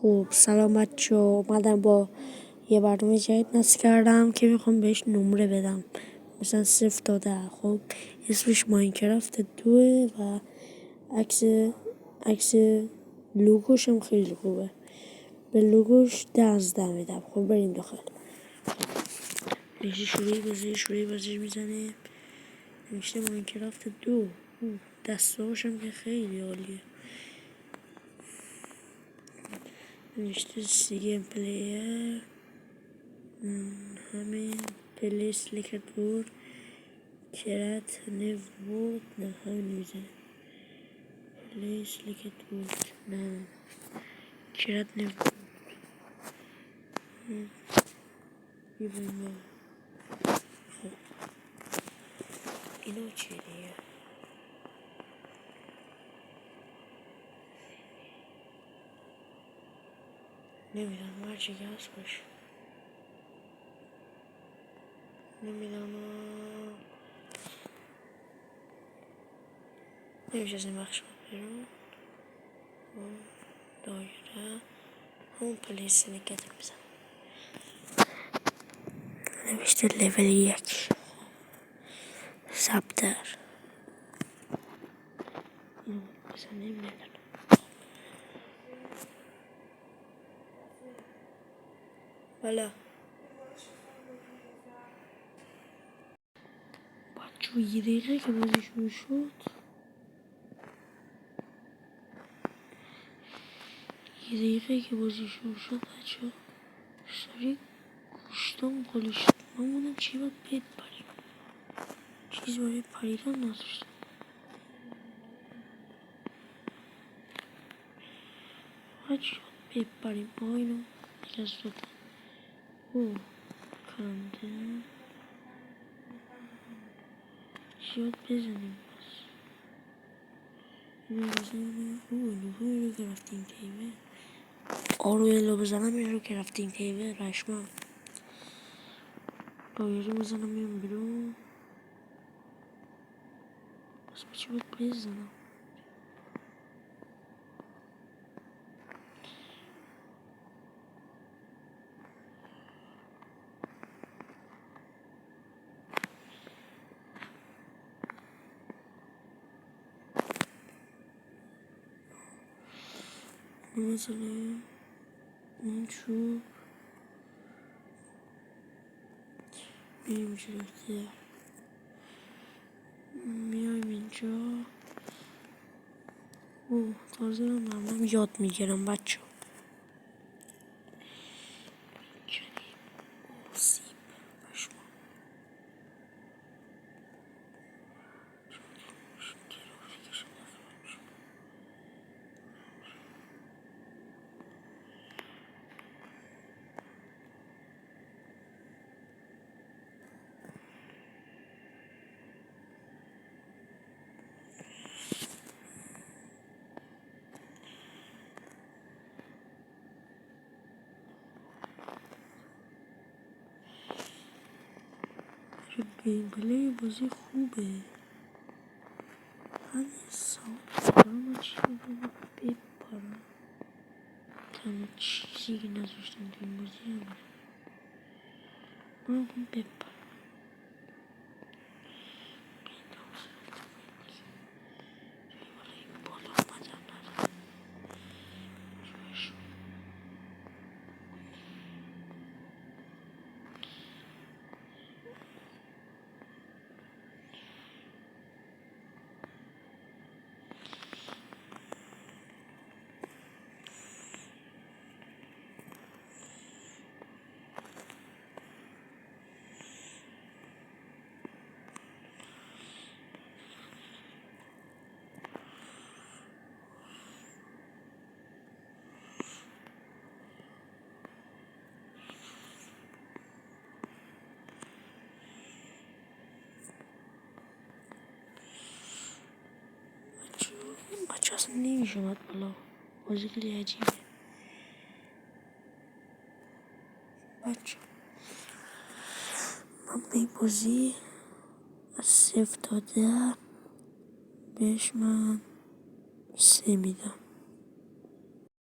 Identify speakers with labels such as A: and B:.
A: خب سلام بچه ها، اومدم با یه برنامه جدید نصب کردم که میخوام بهش نمره بدم، مثلا 0 تا 10. خب اسمش ماینکرافت 2 و عکس لوگوش هم خیلی خوبه. به لوگوش 10 از 10 میدم. خب بریم داخل. شروعی بازی میزنیم. نوشته ماینکرافت 2. دستهاش هم که خیلی عالیه. نوشته سی گیم پلیر، همین پلی سلیکت بود، کرات نیو بود، نه همین میزنه پلی سلیکت بود، نه کرات نیو بود. خب اینو چی دیگه؟ نمیدونم، هرچی که هست باشه. نمیدونم، نمیشه از این بخش بیرون. دایره همون پلی سلیکت میزنم. نوشته لول 1 سبتر. اینو بزنیم. نمیدونم بالا بچه 1 دقیقه که بازی شروع شد، 1 دقیقه که بازی شروع شد بچه ها سریع گوشتام خالی شد. من موندم چی باید بپریم، چیز برای پریدن نداشتم. باید چی باید بپریم. اینو از دادن کنده چی باید بزنیم. بس اینو بزنیم. اینو گرفتیم تیبه. آرویلو بزنم اینو گرفتیم تیبه. رشمم دایره بزنم میرم بیرون. بس به چی باید بزنم؟ بزنیم این چوب میریم جلوتر. میایم اینجا. تازه من یاد میگیرم بچه. سیب بشما گیم پلی بازی خوبه. من حساب دارم چی رو بپرم. تنها چیزی که نذاشتم تو این بازی همه من بپرم. بچه اصلا نمیشه باید بالا. بازی خیلی عجیبه بچه. من به این بازی از 0 تا 10 بهش من 3 میدم.